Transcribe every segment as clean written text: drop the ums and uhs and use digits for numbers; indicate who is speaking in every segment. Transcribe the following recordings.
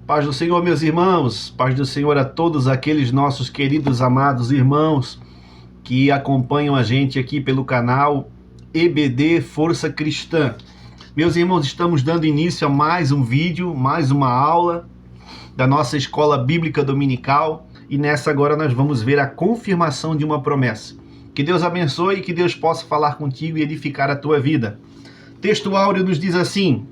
Speaker 1: Paz do Senhor, meus irmãos, paz do Senhor a todos aqueles nossos queridos, amados irmãos que acompanham a gente aqui pelo canal EBD Força Cristã. Meus irmãos, estamos dando início a mais um vídeo, mais uma aula da nossa Escola Bíblica Dominical e nessa agora nós vamos ver a confirmação de uma promessa. Que Deus abençoe e que Deus possa falar contigo e edificar a tua vida. Texto áureo nos diz assim: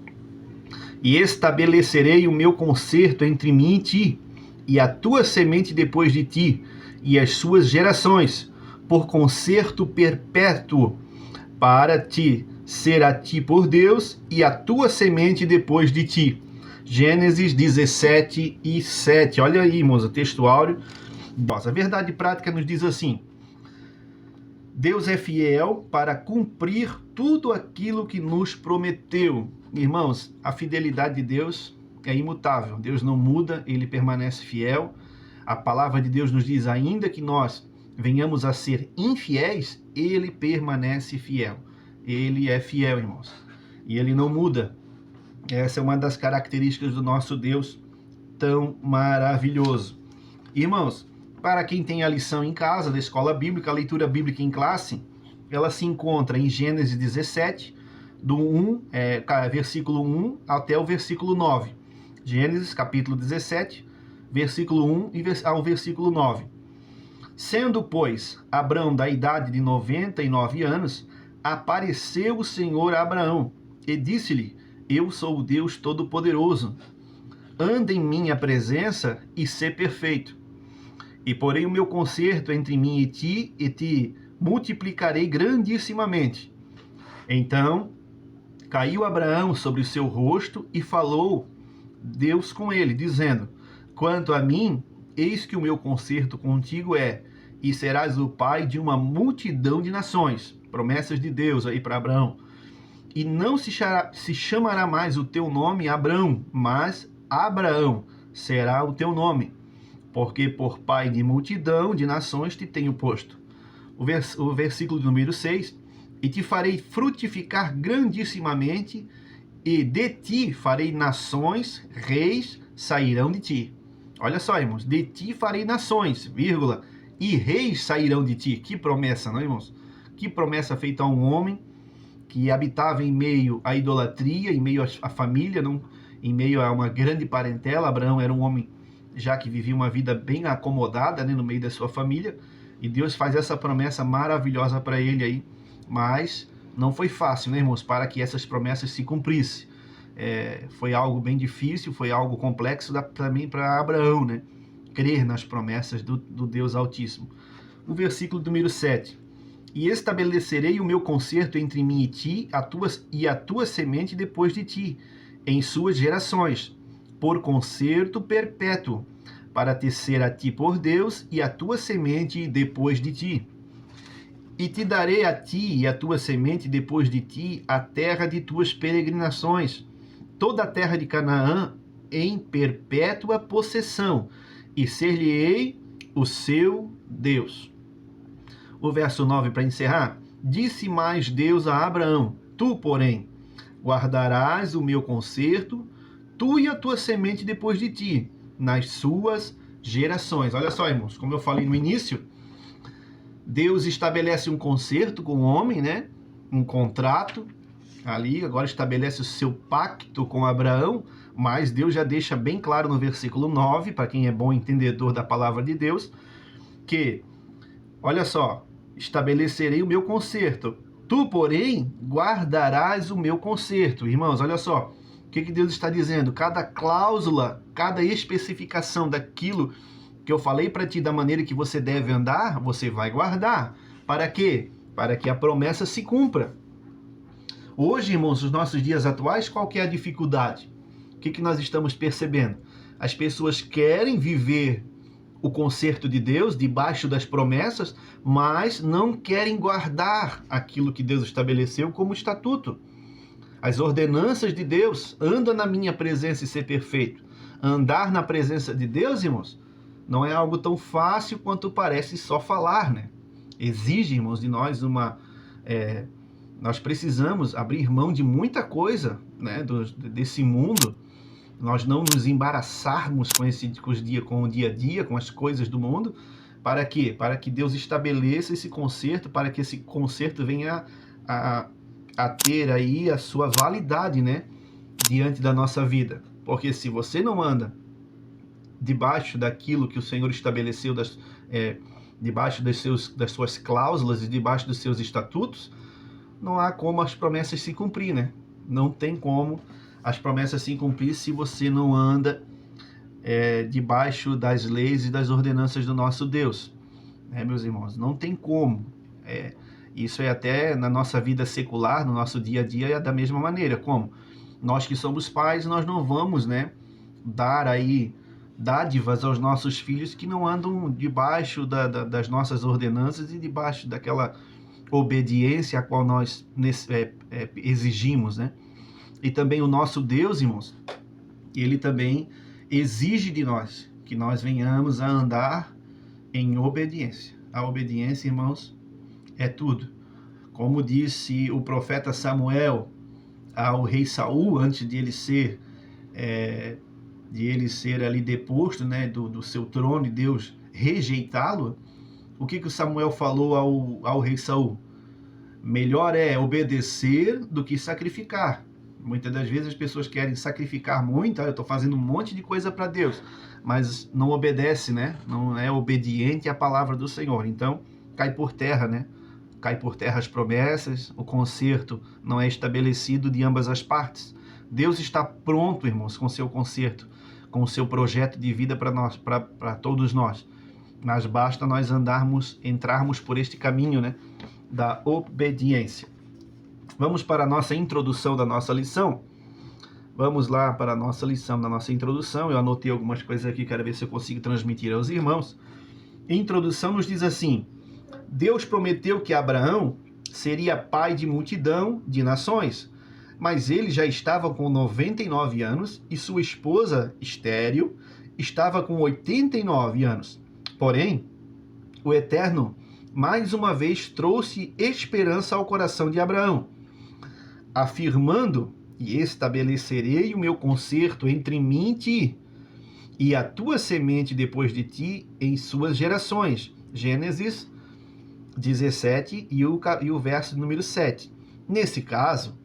Speaker 1: e estabelecerei o meu concerto entre mim e ti, e a tua semente depois de ti, e as suas gerações, por concerto perpétuo, para ti ser a ti por Deus, e a tua semente depois de ti. Gênesis 17:7. Olha aí, irmãos, o texto áureo. A verdade prática nos diz assim: Deus é fiel para cumprir tudo aquilo que nos prometeu. Irmãos, a fidelidade de Deus é imutável. Deus não muda, ele permanece fiel. A palavra de Deus nos diz, ainda que nós venhamos a ser infiéis, ele permanece fiel. Ele é fiel, irmãos. E ele não muda. Essa é uma das características do nosso Deus tão maravilhoso. Irmãos, para quem tem a lição em casa da escola bíblica, a leitura bíblica em classe, ela se encontra em Gênesis 17, versículo 1 até o versículo 9. Gênesis, capítulo 17, versículo 1 ao versículo 9. Sendo, pois, Abrão da idade de 99 anos, apareceu o Senhor a Abraão e disse-lhe: eu sou o Deus Todo-Poderoso. Anda em minha presença e sê perfeito. E porém o meu concerto entre mim e te multiplicarei grandissimamente. Então caiu Abraão sobre o seu rosto e falou Deus com ele, dizendo: quanto a mim, eis que o meu concerto contigo é, e serás o pai de uma multidão de nações. Promessas de Deus aí para Abraão. E não se chamará mais o teu nome Abrão, mas Abraão será o teu nome, porque por pai de multidão de nações te tenho posto. O versículo número 6, e te farei frutificar grandissimamente, e de ti farei nações, reis sairão de ti. Olha só, irmãos, de ti farei nações, vírgula, e reis sairão de ti. Que promessa, não, irmãos? Que promessa feita a um homem que habitava em meio à idolatria, em meio à família, em meio a uma grande parentela. Abraão era um homem já que vivia uma vida bem acomodada, né, no meio da sua família, e Deus faz essa promessa maravilhosa para ele aí, mas não foi fácil, né, irmãos, para que essas promessas se cumprissem. Foi algo bem difícil, foi algo complexo também para Abraão, né, crer nas promessas do Deus Altíssimo. O versículo número 7, e estabelecerei o meu concerto entre mim e ti, a tua semente depois de ti, em suas gerações, por concerto perpétuo, para te ser a ti por Deus e a tua semente depois de ti. E te darei a ti e a tua semente depois de ti a terra de tuas peregrinações, toda a terra de Canaã em perpétua possessão, e ser-lhe-ei o seu Deus. O verso 9 para encerrar, disse mais Deus a Abraão: tu, porém, guardarás o meu concerto, tu e a tua semente depois de ti, nas suas gerações. Olha só, irmãos, como eu falei no início, Deus estabelece um concerto com o homem, né? Um contrato ali, agora estabelece o seu pacto com Abraão, mas Deus já deixa bem claro no versículo 9, para quem é bom entendedor da palavra de Deus, que, olha só, estabelecerei o meu concerto, tu, porém, guardarás o meu concerto. Irmãos, olha só, o que Deus está dizendo? Cada cláusula, cada especificação daquilo que eu falei para ti, da maneira que você deve andar, você vai guardar. Para quê? Para que a promessa se cumpra. Hoje, irmãos, nos nossos dias atuais, qual que é a dificuldade? O que nós estamos percebendo? As pessoas querem viver o concerto de Deus, debaixo das promessas, mas não querem guardar aquilo que Deus estabeleceu como estatuto. As ordenanças de Deus, anda na minha presença e ser perfeito. Andar na presença de Deus, irmãos, não é algo tão fácil quanto parece só falar, né? Exige, irmãos, de nós nós precisamos abrir mão de muita coisa, né, desse mundo, nós não nos embaraçarmos com o dia a dia, com as coisas do mundo. Para quê? Para que Deus estabeleça esse conserto, para que esse conserto venha a ter aí a sua validade, né, diante da nossa vida. Porque se você não anda debaixo daquilo que o Senhor estabeleceu, debaixo das suas cláusulas e debaixo dos seus estatutos, não há como as promessas se cumprir, né? Não tem como as promessas se cumprir se você não anda debaixo das leis e das ordenanças do nosso Deus, meus irmãos? Não tem como. Isso é até na nossa vida secular, no nosso dia a dia, é da mesma maneira. Como? Nós que somos pais, nós não vamos, né, dar aí dádivas aos nossos filhos que não andam debaixo das nossas ordenanças e debaixo daquela obediência a qual nós exigimos, né? E também o nosso Deus, irmãos, ele também exige de nós que nós venhamos a andar em obediência. A obediência, irmãos, é tudo. Como disse o profeta Samuel ao rei Saul, antes de ele ser ali deposto, né, do seu trono e Deus rejeitá-lo, o que o Samuel falou ao rei Saul? Melhor é obedecer do que sacrificar. Muitas das vezes as pessoas querem sacrificar muito, eu estou fazendo um monte de coisa para Deus, mas não obedece, né? Não é obediente à palavra do Senhor. Então, cai por terra, né? Cai por terra as promessas, o conserto não é estabelecido de ambas as partes. Deus está pronto, irmãos, com o seu conserto, com o seu projeto de vida para nós, para todos nós. Mas basta nós entrarmos por este caminho, né, da obediência. Vamos para a nossa introdução da nossa lição. Vamos lá para a nossa lição, da nossa introdução. Eu anotei algumas coisas aqui, quero ver se eu consigo transmitir aos irmãos. A introdução nos diz assim: Deus prometeu que Abraão seria pai de multidão de nações, mas ele já estava com 99 anos e sua esposa, estéril, estava com 89 anos. Porém, o Eterno mais uma vez trouxe esperança ao coração de Abraão, afirmando: e estabelecerei o meu conserto entre mim e ti, e a tua semente depois de ti em suas gerações. Gênesis 17 e o verso número 7. Nesse caso,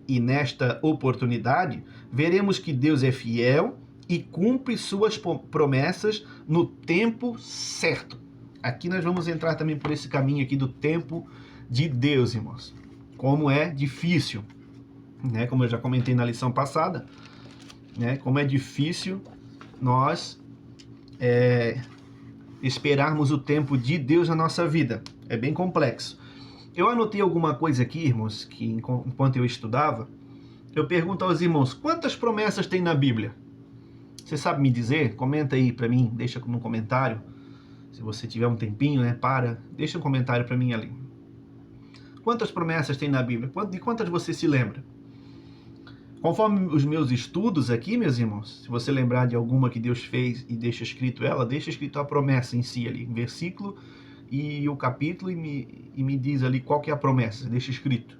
Speaker 1: e nesta oportunidade, veremos que Deus é fiel e cumpre suas promessas no tempo certo. Aqui nós vamos entrar também por esse caminho aqui do tempo de Deus, irmãos. Como é difícil, né? Como eu já comentei na lição passada, né? Como é difícil nós esperarmos o tempo de Deus na nossa vida. É bem complexo. Eu anotei alguma coisa aqui, irmãos, que enquanto eu estudava, eu pergunto aos irmãos: quantas promessas tem na Bíblia? Você sabe me dizer? Comenta aí para mim, deixa no comentário. Se você tiver um tempinho, né, deixa um comentário para mim ali. Quantas promessas tem na Bíblia? De quantas você se lembra? Conforme os meus estudos aqui, meus irmãos, se você lembrar de alguma que Deus fez e deixa escrito a promessa em si ali, versículo e o capítulo, e me diz ali qual que é a promessa, deixa escrito.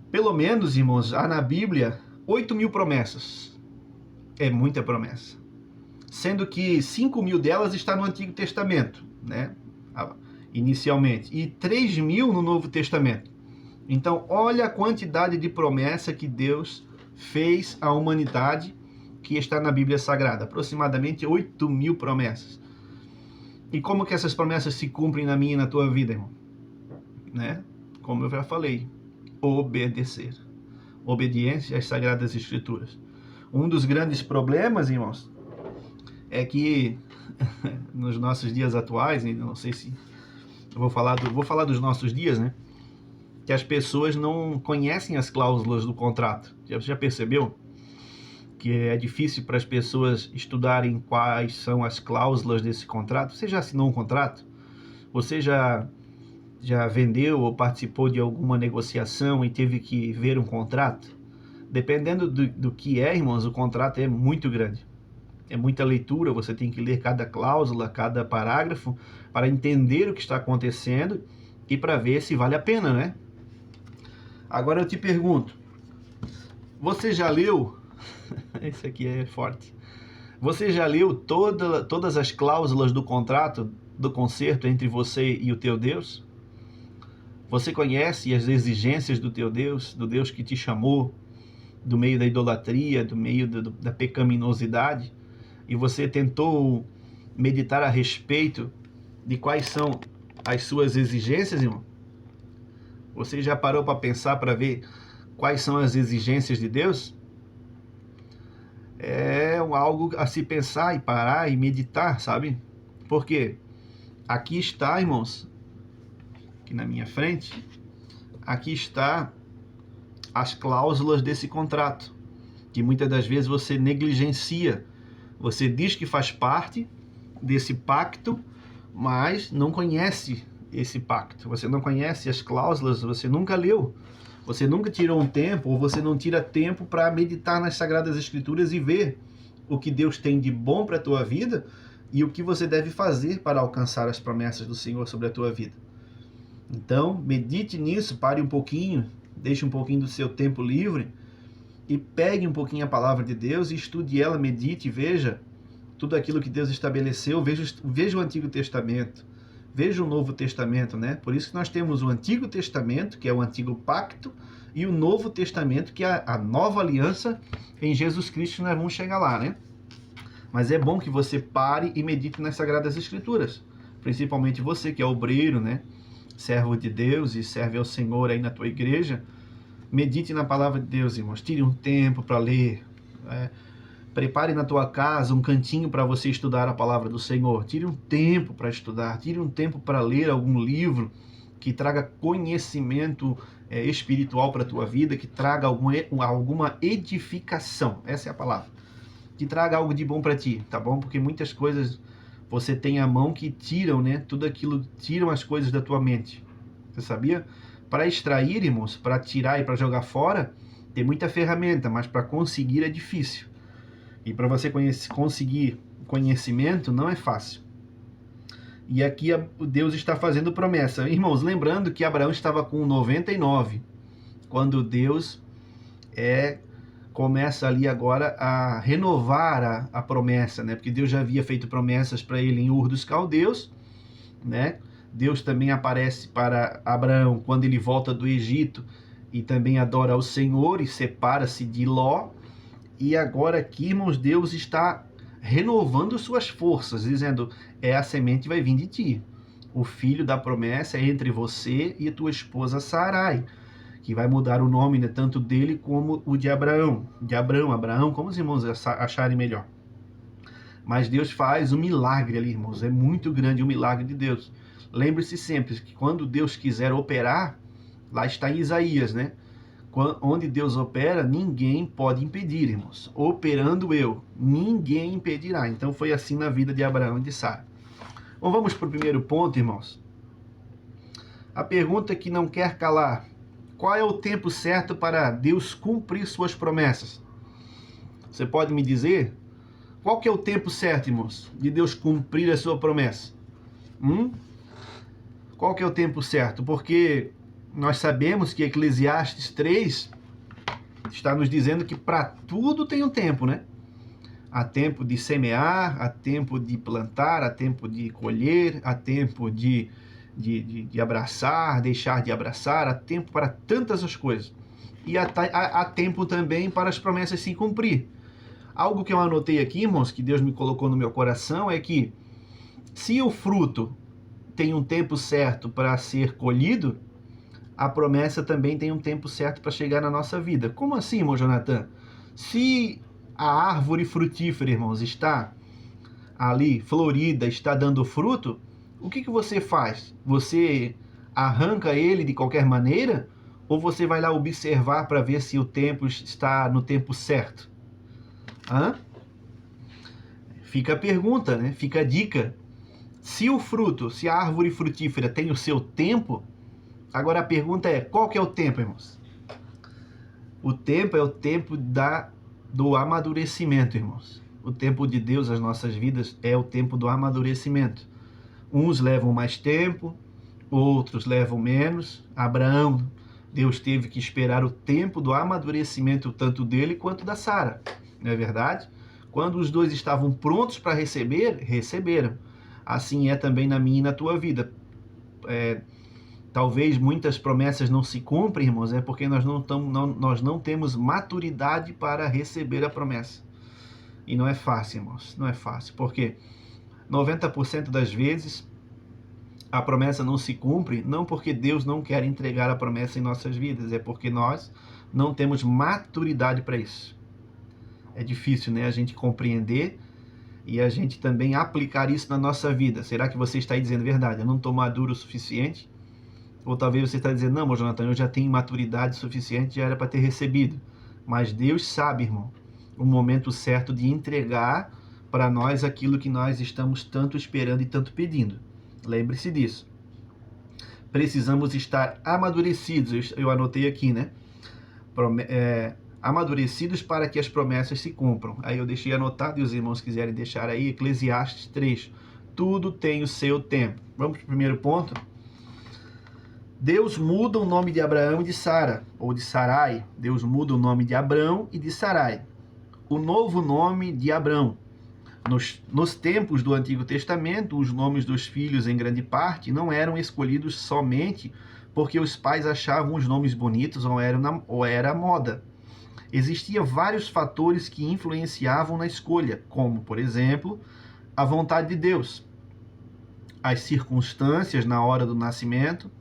Speaker 1: Pelo menos, irmãos, há na Bíblia 8.000 promessas. É muita promessa. Sendo que 5.000 delas está no Antigo Testamento, né? Inicialmente, e 3.000 no Novo Testamento. Então, olha a quantidade de promessa que Deus fez à humanidade que está na Bíblia Sagrada. Aproximadamente 8.000 promessas. E como que essas promessas se cumprem na minha e na tua vida, irmão? Né? Como eu já falei, obedecer. Obediência às Sagradas Escrituras. Um dos grandes problemas, irmãos, é que nos nossos dias atuais, não sei se eu vou falar dos nossos dias, né? Que as pessoas não conhecem as cláusulas do contrato. Você já percebeu que é difícil para as pessoas estudarem quais são as cláusulas desse contrato? Você já assinou um contrato? Você já vendeu ou participou de alguma negociação e teve que ver um contrato? Dependendo do que é, irmãos, o contrato é muito grande. É muita leitura, você tem que ler cada cláusula, cada parágrafo, para entender o que está acontecendo e para ver se vale a pena, né? Agora eu te pergunto, você já leu Esse aqui é forte. Você já leu todas as cláusulas do contrato, do concerto entre você e o teu Deus? Você conhece as exigências do teu Deus, do Deus que te chamou do meio da idolatria, do meio da pecaminosidade? E você tentou meditar a respeito de quais são as suas exigências, irmão? Você já parou para pensar, para ver quais são as exigências de Deus? É algo a se pensar e parar e meditar, sabe? Porque aqui está, irmãos, aqui na minha frente, aqui está as cláusulas desse contrato, que muitas das vezes você negligencia. Você diz que faz parte desse pacto, mas não conhece esse pacto. Você não conhece as cláusulas, você nunca leu. Você nunca tirou um tempo, ou você não tira tempo para meditar nas Sagradas Escrituras e ver o que Deus tem de bom para a tua vida e o que você deve fazer para alcançar as promessas do Senhor sobre a tua vida. Então, medite nisso, pare um pouquinho, deixe um pouquinho do seu tempo livre e pegue um pouquinho a palavra de Deus e estude ela, medite, veja tudo aquilo que Deus estabeleceu, veja o Antigo Testamento, veja o Novo Testamento, né? Por isso que nós temos o Antigo Testamento, que é o Antigo Pacto, e o Novo Testamento, que é a nova aliança em Jesus Cristo. Nós vamos chegar lá, né? Mas é bom que você pare e medite nas Sagradas Escrituras, principalmente você que é obreiro, né? Servo de Deus e serve ao Senhor aí na tua igreja. Medite na palavra de Deus, irmãos. Tire um tempo para ler. Prepare na tua casa um cantinho para você estudar a palavra do Senhor. Tire um tempo para estudar. Tire um tempo para ler algum livro que traga conhecimento espiritual para a tua vida, que traga alguma edificação. Essa é a palavra. Que traga algo de bom para ti, tá bom? Porque muitas coisas você tem à mão que tiram, né? Tudo aquilo, tiram as coisas da tua mente. Você sabia? Para extrair, irmãos, para tirar e para jogar fora, tem muita ferramenta, mas para conseguir é difícil. E para você conseguir conhecimento não é fácil. E aqui Deus está fazendo promessa. Irmãos, lembrando que Abraão estava com 99, quando Deus começa ali agora a renovar a promessa, né? Porque Deus já havia feito promessas para ele em Ur dos Caldeus, né? Deus também aparece para Abraão quando ele volta do Egito e também adora ao Senhor e separa-se de Ló. E agora aqui, irmãos, Deus está renovando suas forças, dizendo, a semente vai vir de ti. O filho da promessa é entre você e a tua esposa Sarai, que vai mudar o nome, né, tanto dele como o de Abraão. Abraão, como os irmãos acharem melhor. Mas Deus faz um milagre ali, irmãos. É muito grande o milagre de Deus. Lembre-se sempre que quando Deus quiser operar, lá está em Isaías, né? Onde Deus opera, ninguém pode impedir, irmãos. Operando eu, ninguém impedirá. Então foi assim na vida de Abraão e de Sara. Bom, vamos para o primeiro ponto, irmãos. A pergunta que não quer calar. Qual é o tempo certo para Deus cumprir suas promessas? Você pode me dizer? Qual que é o tempo certo, irmãos, de Deus cumprir a sua promessa? Qual que é o tempo certo? Porque nós sabemos que Eclesiastes 3 está nos dizendo que para tudo tem um tempo, né? Há tempo de semear, há tempo de plantar, há tempo de colher, há tempo de abraçar, deixar de abraçar, há tempo para tantas as coisas. E há tempo também para as promessas se cumprir. Algo que eu anotei aqui, irmãos, que Deus me colocou no meu coração, é que se o fruto tem um tempo certo para ser colhido, a promessa também tem um tempo certo para chegar na nossa vida. Como assim, irmão Jonathan? Se a árvore frutífera, irmãos, está ali florida, está dando fruto, o que você faz? Você arranca ele de qualquer maneira? Ou você vai lá observar para ver se o tempo está no tempo certo? Fica a pergunta, né? Fica a dica. Se o fruto, se a árvore frutífera tem o seu tempo, agora a pergunta é, qual que é o tempo, irmãos? O tempo é o tempo do amadurecimento, irmãos. O tempo de Deus, as nossas vidas, é o tempo do amadurecimento. Uns levam mais tempo, outros levam menos. Abraão Deus teve que esperar o tempo do amadurecimento tanto dele quanto da Sara, não é verdade? Quando os dois estavam prontos para receber, receberam. Assim é também na minha e na tua vida. Talvez muitas promessas não se cumprem, irmãos, é porque nós não temos maturidade para receber a promessa. E não é fácil, irmãos, não é fácil, porque 90% das vezes a promessa não se cumpre, não porque Deus não quer entregar a promessa em nossas vidas, é porque nós não temos maturidade para isso. É difícil, né, a gente compreender e a gente também aplicar isso na nossa vida. Será que você está aí dizendo a verdade? Eu não estou maduro o suficiente? Ou talvez você está dizendo, não, meu Jonathan, eu já tenho maturidade suficiente, já era para ter recebido. Mas Deus sabe, irmão, o momento certo de entregar para nós aquilo que nós estamos tanto esperando e tanto pedindo. Lembre-se disso. Precisamos estar amadurecidos. Eu anotei aqui, né? Amadurecidos para que as promessas se cumpram. Aí eu deixei anotado, e os irmãos quiserem deixar aí, Eclesiastes 3. Tudo tem o seu tempo. Vamos para o primeiro ponto? Deus muda o nome de Abraão e de Sara, ou de Sarai. Deus muda o nome de Abrão e de Sarai. O novo nome de Abrão. Nos tempos do Antigo Testamento, os nomes dos filhos, em grande parte, não eram escolhidos somente porque os pais achavam os nomes bonitos ou era moda. Existiam vários fatores que influenciavam na escolha, como, por exemplo, a vontade de Deus, as circunstâncias na hora do nascimento,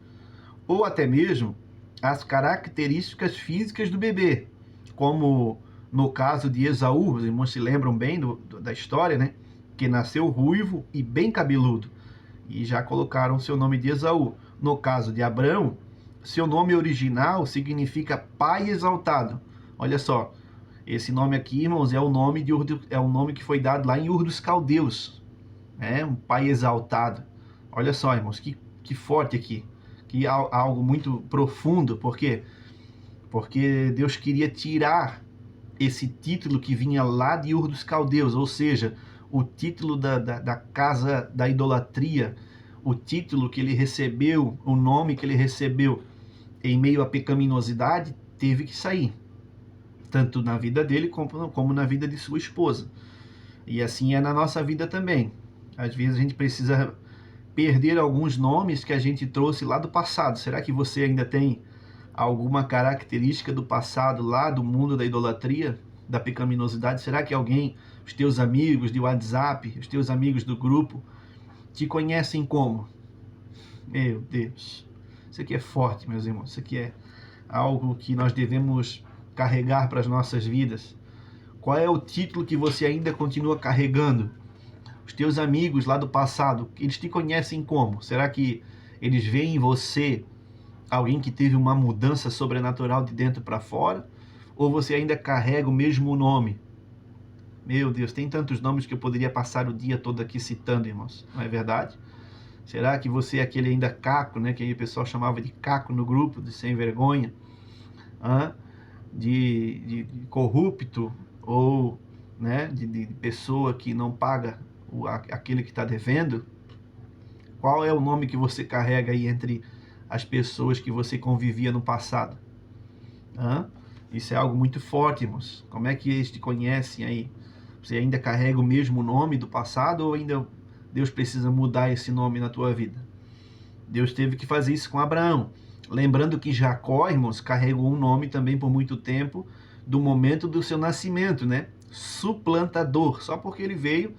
Speaker 1: ou até mesmo as características físicas do bebê, como no caso de Esaú, os irmãos se lembram bem da história, né? Que nasceu ruivo e bem cabeludo, e já colocaram seu nome de Esaú. No caso de Abrão, seu nome original significa pai exaltado. Olha só, esse nome aqui, irmãos, é o nome que foi dado lá em Ur dos Caldeus, um pai exaltado. Olha só, irmãos, que forte aqui, que algo muito profundo. Por quê? Porque Deus queria tirar esse título que vinha lá de Ur dos Caldeus, ou seja, o título da casa da idolatria, o título que ele recebeu, o nome que ele recebeu em meio à pecaminosidade, teve que sair, tanto na vida dele como na vida de sua esposa. E assim é na nossa vida também. Às vezes a gente precisa perder alguns nomes que a gente trouxe lá do passado. Será que você ainda tem alguma característica do passado lá do mundo da idolatria, da pecaminosidade? Será que alguém, os teus amigos de WhatsApp, os teus amigos do grupo, te conhecem como? Meu Deus, isso aqui é forte, meus irmãos, isso aqui é algo que nós devemos carregar para as nossas vidas. Qual é o título que você ainda continua carregando? Os teus amigos lá do passado, eles te conhecem como? Será que eles veem em você alguém que teve uma mudança sobrenatural de dentro para fora? Ou você ainda carrega o mesmo nome? Meu Deus, tem tantos nomes que eu poderia passar o dia todo aqui citando, irmãos. Não é verdade? Será que você é aquele ainda caco, né? Que aí o pessoal chamava de caco no grupo, de sem vergonha, de corrupto, ou né, de pessoa que não paga aquele que está devendo? Qual é o nome que você carrega aí entre as pessoas que você convivia no passado? Isso é algo muito forte, irmãos. Como é que eles te conhecem aí? Você ainda carrega o mesmo nome do passado, ou ainda Deus precisa mudar esse nome na tua vida? Deus teve que fazer isso com Abraão. Lembrando que Jacó, irmãos, carregou um nome também por muito tempo, do momento do seu nascimento, né? Suplantador. Só porque ele veio,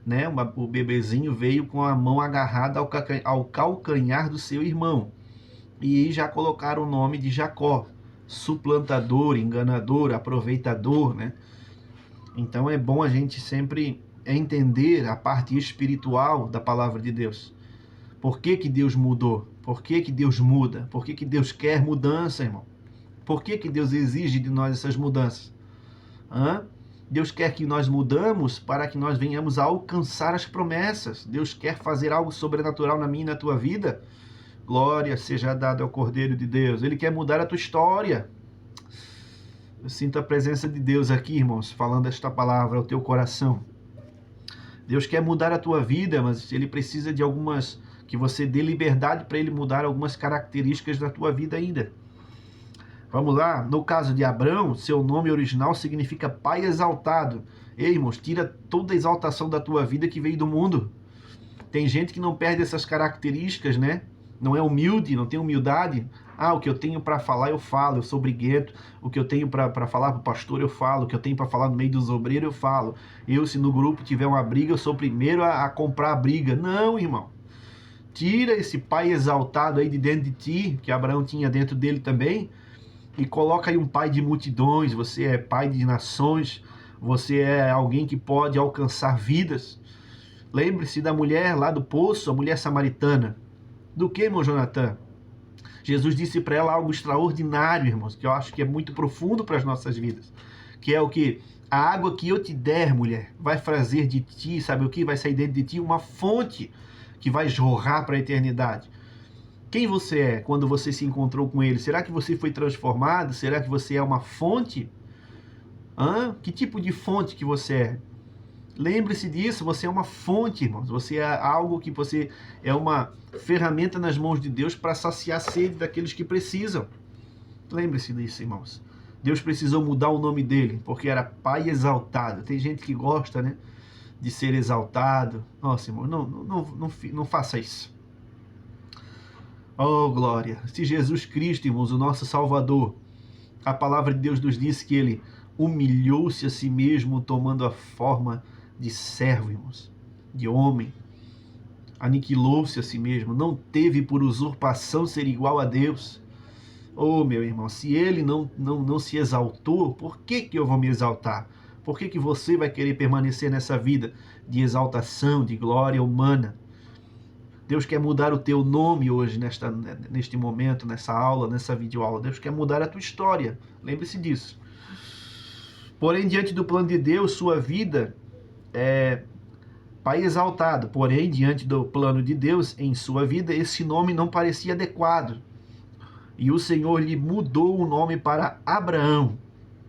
Speaker 1: né? O bebezinho veio com a mão agarrada ao calcanhar do seu irmão. E já colocaram o nome de Jacó. Suplantador, enganador, aproveitador, né? Então é bom a gente sempre entender a parte espiritual da palavra de Deus. Por que Deus mudou? Por que Deus muda? Por que Deus quer mudança, irmão? Por que Deus exige de nós essas mudanças? Deus quer que nós mudamos para que nós venhamos a alcançar as promessas. Deus quer fazer algo sobrenatural na minha e na tua vida. Glória seja dada ao Cordeiro de Deus. Ele quer mudar a tua história. Eu sinto a presença de Deus aqui, irmãos, falando esta palavra ao teu coração. Deus quer mudar a tua vida, mas Ele precisa de que você dê liberdade para Ele mudar algumas características da tua vida ainda. Vamos lá, no caso de Abrão, seu nome original significa pai exaltado. Ei, irmãos, tira toda a exaltação da tua vida que veio do mundo. Tem gente que não perde essas características, né? Não é humilde, não tem humildade. Ah, o que eu tenho para falar eu falo, eu sou briguento. O que eu tenho para falar para o pastor eu falo. O que eu tenho para falar no meio dos obreiros eu falo. Eu, se no grupo tiver uma briga, eu sou o primeiro a comprar a briga. Não, irmão. Tira esse pai exaltado aí de dentro de ti, que Abraão tinha dentro dele também, e coloca aí um pai de multidões. Você é pai de nações. Você é alguém que pode alcançar vidas. Lembre-se da mulher lá do poço, a mulher samaritana. Do que, irmão Jonathan? Jesus disse para ela algo extraordinário, irmãos, que eu acho que é muito profundo para as nossas vidas. Que é o que? A água que eu te der, mulher, vai fazer de ti, sabe o que? Vai sair dentro de ti uma fonte que vai jorrar para a eternidade. Quem você é quando você se encontrou com ele? Será que você foi transformado? Será que você é uma fonte? Que tipo de fonte que você é? Lembre-se disso, você é uma fonte, irmãos. Você é algo que você é uma ferramenta nas mãos de Deus para saciar a sede daqueles que precisam. Lembre-se disso, irmãos. Deus precisou mudar o nome dele, porque era Pai exaltado. Tem gente que gosta, né, de ser exaltado. Nossa, irmão, não faça isso. Oh, glória. Se Jesus Cristo, irmãos, o nosso Salvador, a palavra de Deus nos diz que ele humilhou-se a si mesmo, tomando a forma de servo, irmãos, de homem, aniquilou-se a si mesmo, não teve por usurpação ser igual a Deus. Oh, meu irmão, se ele não se exaltou, por que eu vou me exaltar? Por que você vai querer permanecer nessa vida de exaltação, de glória humana? Deus quer mudar o teu nome hoje, neste momento, nessa aula, nessa videoaula. Deus quer mudar a tua história, lembre-se disso. Porém, diante do plano de Deus, sua vida é pai exaltado. Porém, diante do plano de Deus em sua vida, esse nome não parecia adequado. E o Senhor lhe mudou o nome para Abraão,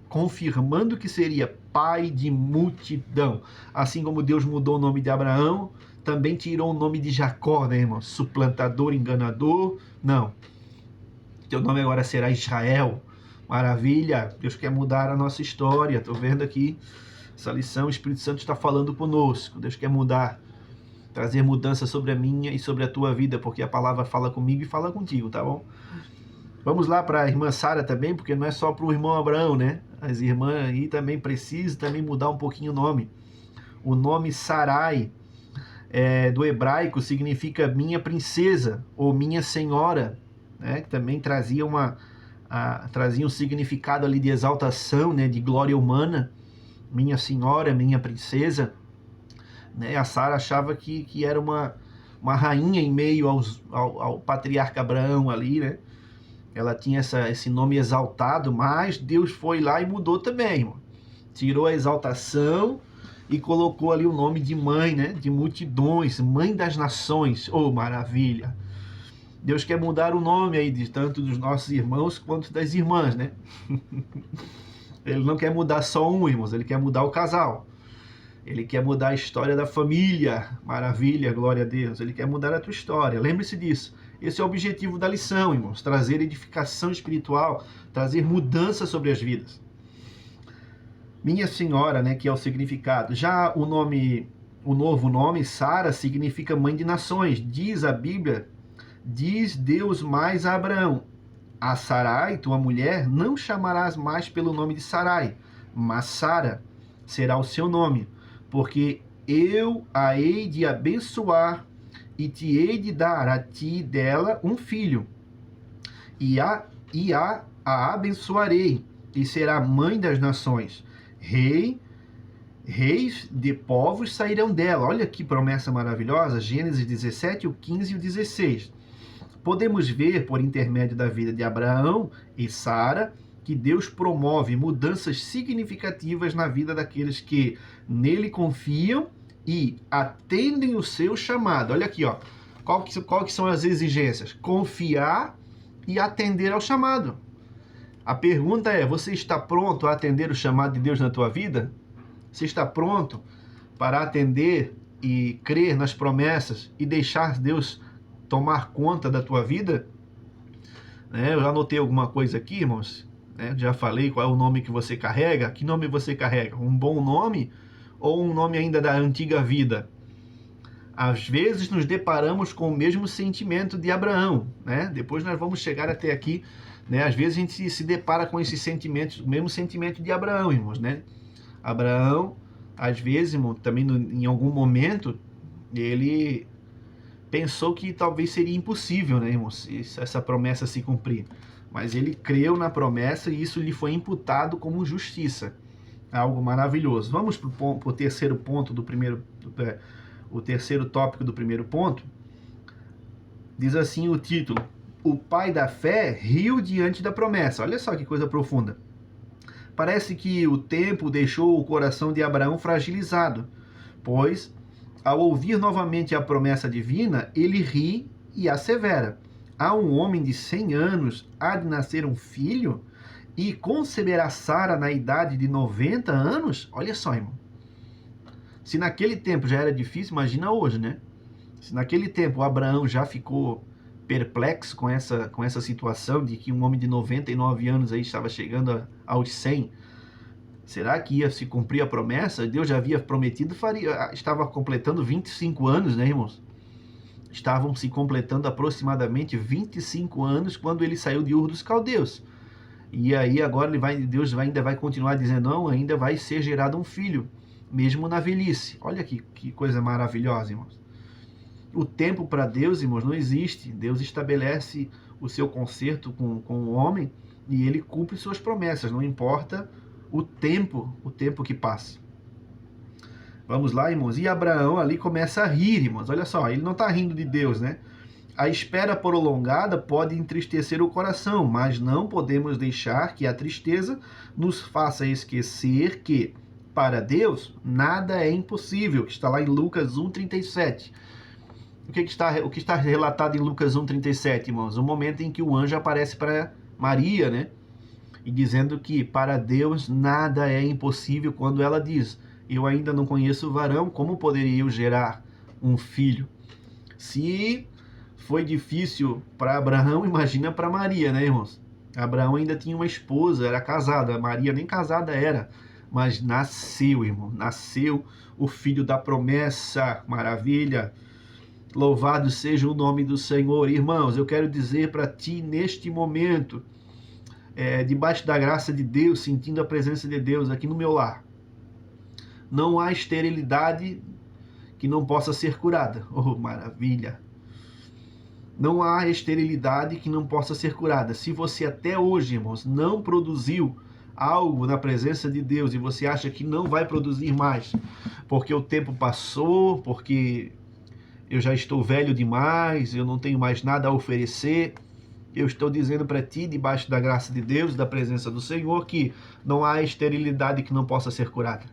Speaker 1: confirmando que seria pai de multidão. Assim como Deus mudou o nome de Abraão, também tirou o nome de Jacó, né, irmão? Suplantador, enganador. Não. Teu nome agora será Israel. Maravilha. Deus quer mudar a nossa história. Estou vendo aqui essa lição, o Espírito Santo está falando conosco. Deus quer mudar, trazer mudança sobre a minha e sobre a tua vida, porque a palavra fala comigo e fala contigo, tá bom? Vamos lá para a irmã Sara também, porque não é só para o irmão Abraão, né? As irmãs aí também precisam também mudar um pouquinho o nome. O nome Sarai, do hebraico, significa minha princesa ou minha senhora, né? Que também trazia um significado ali de exaltação, né? De glória humana. Minha senhora, minha princesa, né? A Sara achava que era uma rainha em meio ao patriarca Abraão ali, né? Ela tinha esse nome exaltado, mas Deus foi lá e mudou também, irmão. Tirou a exaltação e colocou ali o nome de mãe, né? De multidões, mãe das nações. Oh, maravilha! Deus quer mudar o nome aí de tanto dos nossos irmãos quanto das irmãs, né? Ele não quer mudar só um, irmãos, ele quer mudar o casal. Ele quer mudar a história da família. Maravilha, glória a Deus. Ele quer mudar a tua história. Lembre-se disso. Esse é o objetivo da lição, irmãos. Trazer edificação espiritual, trazer mudança sobre as vidas. Minha senhora, né, que é o significado. Já o novo nome, Sara, significa mãe de nações. Diz a Bíblia, diz Deus mais a Abraão: a Sarai, tua mulher, não chamarás mais pelo nome de Sarai, mas Sara será o seu nome, porque eu a hei de abençoar e te hei de dar a ti dela um filho, e a abençoarei, e será mãe das nações. Reis de povos sairão dela. Olha que promessa maravilhosa, Gênesis 17, o 15 e o 16. Podemos ver, por intermédio da vida de Abraão e Sara, que Deus promove mudanças significativas na vida daqueles que nele confiam e atendem o seu chamado. Olha aqui, ó. Qual que são as exigências? Confiar e atender ao chamado. A pergunta é: você está pronto a atender o chamado de Deus na tua vida? Você está pronto para atender e crer nas promessas e deixar Deus tomar conta da tua vida? Eu já anotei alguma coisa aqui, irmãos, né? Já falei qual é o nome que você carrega. Que nome você carrega? Um bom nome ou um nome ainda da antiga vida? Às vezes nos deparamos com o mesmo sentimento de Abraão, né? Depois nós vamos chegar até aqui, né? Às vezes a gente se depara com esses sentimentos, o mesmo sentimento de Abraão, irmãos, né? Abraão, às vezes, irmão, também em algum momento, ele pensou que talvez seria impossível, né, irmãos, essa promessa se cumprir. Mas ele creu na promessa e isso lhe foi imputado como justiça. Algo maravilhoso. Vamos para o terceiro ponto do primeiro... O terceiro tópico do primeiro ponto, diz assim o título: o pai da fé riu diante da promessa. Olha só que coisa profunda. Parece que o tempo deixou o coração de Abraão fragilizado, pois, ao ouvir novamente a promessa divina, ele ri e assevera: a um homem de 100 anos há de nascer um filho, e conceberá Sara na idade de 90 anos? Olha só, irmão. Se naquele tempo já era difícil, imagina hoje, né? Se naquele tempo Abraão já ficou perplexo com essa situação de que um homem de 99 anos aí estava chegando aos 100, será que ia se cumprir a promessa? Deus já havia prometido, estava completando 25 anos, né, irmãos? Estavam se completando aproximadamente 25 anos quando ele saiu de Ur dos Caldeus. E aí agora Deus ainda vai continuar dizendo, não, ainda vai ser gerado um filho, mesmo na velhice. Olha que coisa maravilhosa, irmãos. O tempo para Deus, irmãos, não existe. Deus estabelece o seu concerto com o homem e ele cumpre suas promessas, não importa o tempo que passa. Vamos lá, irmãos. E Abraão ali começa a rir, irmãos. Olha só, ele não está rindo de Deus, né? A espera prolongada pode entristecer o coração, mas não podemos deixar que a tristeza nos faça esquecer que, para Deus, nada é impossível, que está lá em Lucas 1,37. O que está relatado em Lucas 1,37, irmãos? O momento em que o anjo aparece para Maria, né? E dizendo que para Deus nada é impossível, quando ela diz, eu ainda não conheço o varão, como poderia eu gerar um filho? Se foi difícil para Abraão, imagina para Maria, né, irmãos? Abraão ainda tinha uma esposa, era casada, Maria nem casada era, mas nasceu, irmão, nasceu o filho da promessa, maravilha. Louvado seja o nome do Senhor. Irmãos, eu quero dizer para ti neste momento, debaixo da graça de Deus, sentindo a presença de Deus aqui no meu lar, não há esterilidade que não possa ser curada. Oh, maravilha! Não há esterilidade que não possa ser curada. Se você até hoje, irmãos, não produziu algo na presença de Deus e você acha que não vai produzir mais, porque o tempo passou, porque eu já estou velho demais, eu não tenho mais nada a oferecer, eu estou dizendo para ti, debaixo da graça de Deus, da presença do Senhor, que não há esterilidade que não possa ser curada.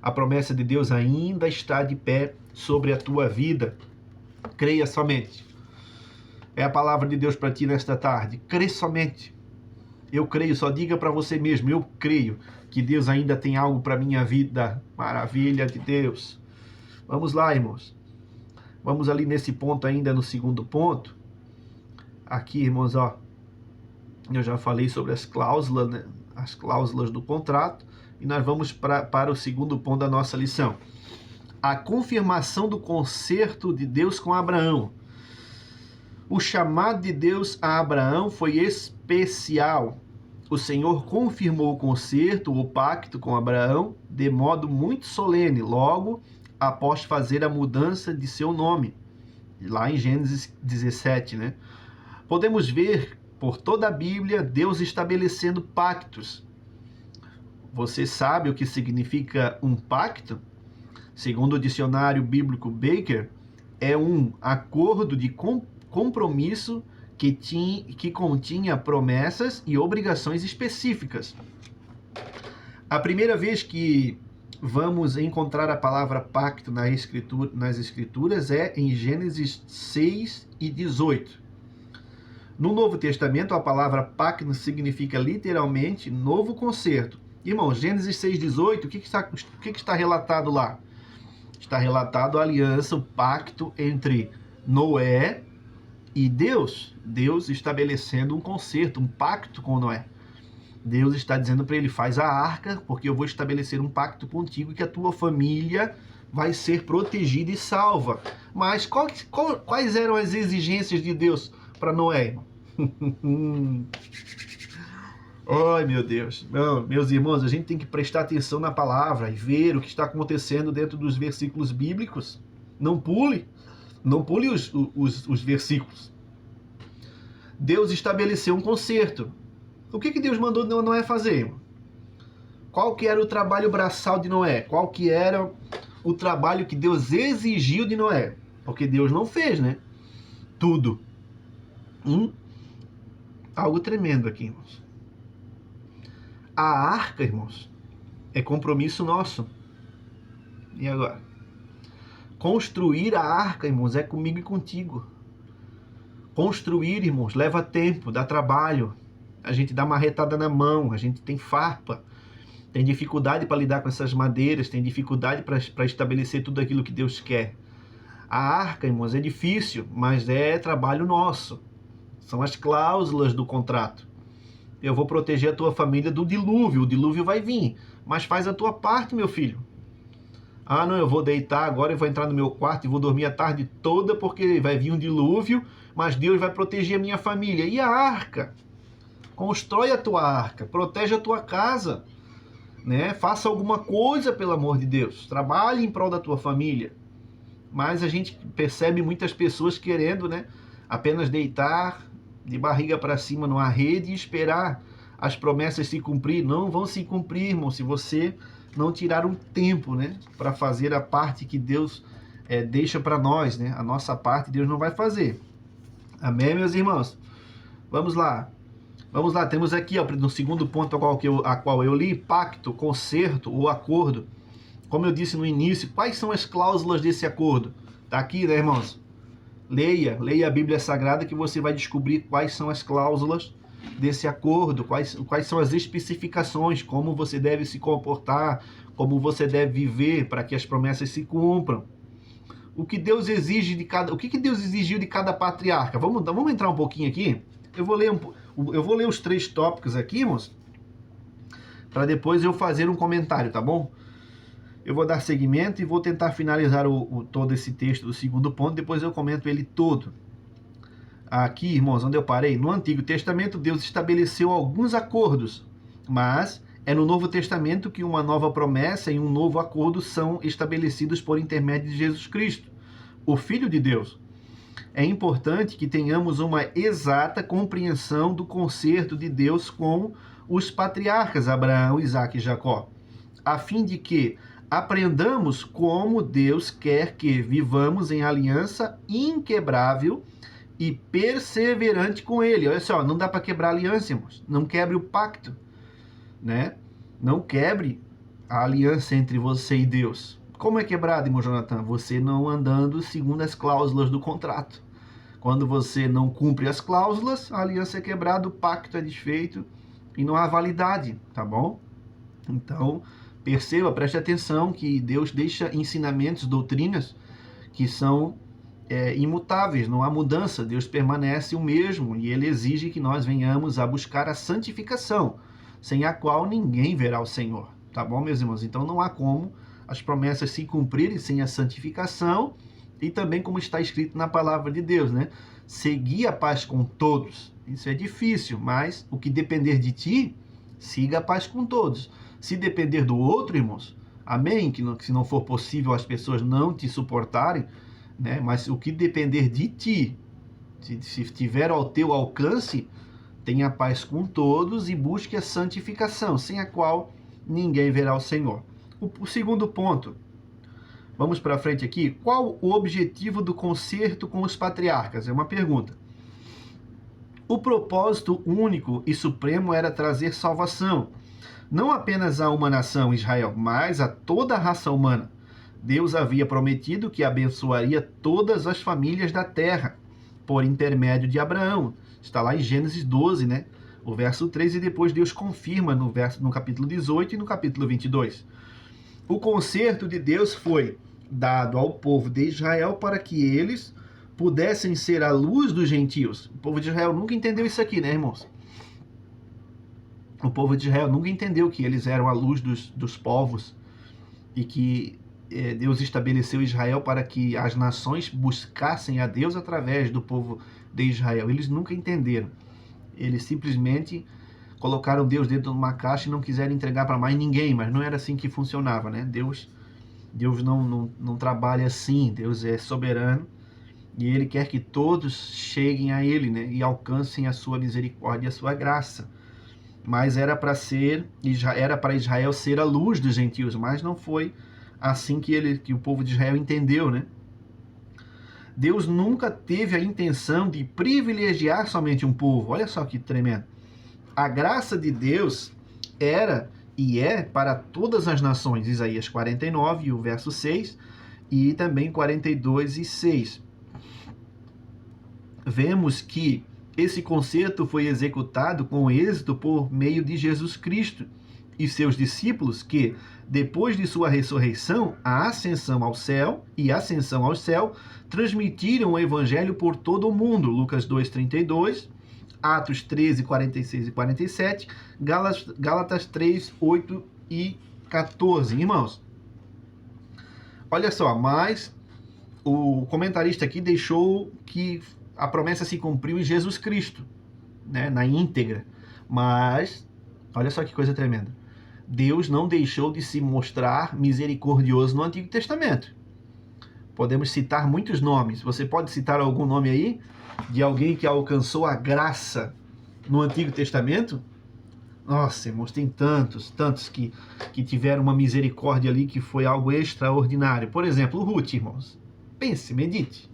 Speaker 1: A promessa de Deus ainda está de pé sobre a tua vida. Creia somente. É a palavra de Deus para ti nesta tarde. Crê somente. Eu creio, só diga para você mesmo, eu creio que Deus ainda tem algo para minha vida. Maravilha de Deus. Vamos lá, irmãos. Vamos ali nesse ponto ainda, no segundo ponto. Aqui, irmãos, ó, eu já falei sobre as cláusulas, né? As cláusulas do contrato. E nós vamos para o segundo ponto da nossa lição. A confirmação do concerto de Deus com Abraão. O chamado de Deus a Abraão foi especial. O Senhor confirmou o concerto, o pacto com Abraão, de modo muito solene, logo após fazer a mudança de seu nome. Lá em Gênesis 17, né? Podemos ver por toda a Bíblia Deus estabelecendo pactos. Você sabe o que significa um pacto? Segundo o dicionário bíblico Baker, é um acordo de compromisso que continha promessas e obrigações específicas. A primeira vez que vamos encontrar a palavra pacto nas escrituras é em Gênesis 6 e 18. No Novo Testamento, a palavra pacto significa literalmente novo concerto. Irmão, Gênesis 6,18, o que está relatado lá? Está relatado a aliança, o pacto entre Noé e Deus. Deus estabelecendo um concerto, um pacto com Noé. Deus está dizendo para ele, faz a arca, porque eu vou estabelecer um pacto contigo que a tua família vai ser protegida e salva. Mas quais eram as exigências de Deus para Noé? Ai, meu Deus. Não, meus irmãos, a gente tem que prestar atenção na palavra e ver o que está acontecendo dentro dos versículos bíblicos. Não pule os versículos. Deus estabeleceu um concerto. O que Deus mandou Noé fazer, irmão? Qual que era o trabalho braçal de Noé? Qual que era o trabalho que Deus exigiu de Noé? Porque Deus não fez, né? Tudo. Algo tremendo aqui, irmãos. A arca, irmãos, é compromisso nosso. E agora? Construir a arca, irmãos, é comigo e contigo. Construir, irmãos, leva tempo, dá trabalho. A gente dá marretada na mão, a gente tem farpa, tem dificuldade para lidar com essas madeiras, tem dificuldade para estabelecer tudo aquilo que Deus quer. A arca, irmãos, é difícil, mas é trabalho nosso. São as cláusulas do contrato. Eu vou proteger a tua família do dilúvio, o dilúvio vai vir, mas faz a tua parte, meu filho. Ah, não, eu vou deitar agora, eu vou entrar no meu quarto e vou dormir a tarde toda porque vai vir um dilúvio, mas Deus vai proteger a minha família. E a arca? Constrói a tua arca, protege a tua casa, né? Faça alguma coisa, pelo amor de Deus. Trabalhe em prol da tua família. Mas a gente percebe muitas pessoas querendo, né, apenas deitar de barriga para cima numa rede e esperar as promessas se cumprir. Não vão se cumprir, irmão, se você não tirar um tempo, né, para fazer a parte que Deus deixa para nós, né? A nossa parte Deus não vai fazer. Amém, meus irmãos? Vamos lá. Vamos lá, temos aqui, ó, no segundo ponto a qual eu li, pacto, concerto ou acordo. Como eu disse no início, quais são as cláusulas desse acordo? Tá aqui, né, irmãos? Leia a Bíblia Sagrada que você vai descobrir quais são as cláusulas desse acordo, quais são as especificações, como você deve se comportar, como você deve viver para que as promessas se cumpram. O que Deus exige de cada, o que Deus exigiu de cada patriarca? Vamos entrar um pouquinho aqui. Eu vou ler os 3 tópicos aqui, irmãos, para depois eu fazer um comentário, tá bom? Eu vou dar seguimento e vou tentar finalizar todo esse texto do segundo ponto, depois eu comento ele todo. Aqui, irmãos, onde eu parei, no Antigo Testamento, Deus estabeleceu alguns acordos, mas é no Novo Testamento que uma nova promessa e um novo acordo são estabelecidos por intermédio de Jesus Cristo, o Filho de Deus. É importante que tenhamos uma exata compreensão do concerto de Deus com os patriarcas Abraão, Isaque e Jacó, a fim de que aprendamos como Deus quer que vivamos em aliança inquebrável e perseverante com Ele. Olha só, não dá para quebrar a aliança, irmãos. Não quebre o pacto, né? Não quebre a aliança entre você e Deus. Como é quebrado, irmão Jonathan? Você não andando segundo as cláusulas do contrato. Quando você não cumpre as cláusulas, a aliança é quebrada, o pacto é desfeito e não há validade, tá bom? Então, perceba, preste atenção que Deus deixa ensinamentos, doutrinas que são imutáveis, não há mudança. Deus permanece o mesmo e Ele exige que nós venhamos a buscar a santificação, sem a qual ninguém verá o Senhor, tá bom, meus irmãos? Então não há como as promessas se cumprirem sem a santificação e também como está escrito na palavra de Deus, né? Seguir a paz com todos. Isso é difícil, mas o que depender de ti, siga a paz com todos. Se depender do outro, irmãos, amém? Que se não for possível as pessoas não te suportarem, né? Mas o que depender de ti, se tiver ao teu alcance, tenha paz com todos e busque a santificação, sem a qual ninguém verá o Senhor. O segundo ponto, vamos para frente aqui. Qual o objetivo do concerto com os patriarcas? É uma pergunta. O propósito único e supremo era trazer salvação, não apenas a uma nação, Israel, mas a toda a raça humana. Deus havia prometido que abençoaria todas as famílias da terra, por intermédio de Abraão. Está lá em Gênesis 12, né? O verso 3, e depois Deus confirma no capítulo 18 e no capítulo 22. O concerto de Deus foi dado ao povo de Israel para que eles pudessem ser a luz dos gentios. O povo de Israel nunca entendeu isso aqui, né, irmãos? O povo de Israel nunca entendeu que eles eram a luz dos povos e que Deus estabeleceu Israel para que as nações buscassem a Deus através do povo de Israel. Eles nunca entenderam. Eles simplesmente colocaram Deus dentro de uma caixa e não quiseram entregar para mais ninguém, mas não era assim que funcionava, né? Deus não trabalha assim. Deus é soberano e Ele quer que todos cheguem a Ele, né? E alcancem a sua misericórdia e a sua graça. Mas era para Israel ser a luz dos gentios, mas não foi assim que o povo de Israel entendeu, né? Deus nunca teve a intenção de privilegiar somente um povo. Olha só que tremendo. A graça de Deus era e é para todas as nações. Isaías 49, o verso 6, e também 42 e 6. Vemos que esse concerto foi executado com êxito por meio de Jesus Cristo e seus discípulos que, depois de sua ressurreição, a ascensão ao céu e ascensão ao céu, transmitiram o evangelho por todo o mundo. Lucas 2:32, Atos 13, 46 e 47, Gálatas 3, 8 e 14. Irmãos, olha só, mas o comentarista aqui deixou que a promessa se cumpriu em Jesus Cristo, né, na íntegra. Mas, olha só que coisa tremenda. Deus não deixou de se mostrar misericordioso no Antigo Testamento. Podemos citar muitos nomes. Você pode citar algum nome aí de alguém que alcançou a graça no Antigo Testamento? Nossa, irmãos, tem tantos que tiveram uma misericórdia ali que foi algo extraordinário. Por exemplo, Ruth, irmãos. Pense, medite.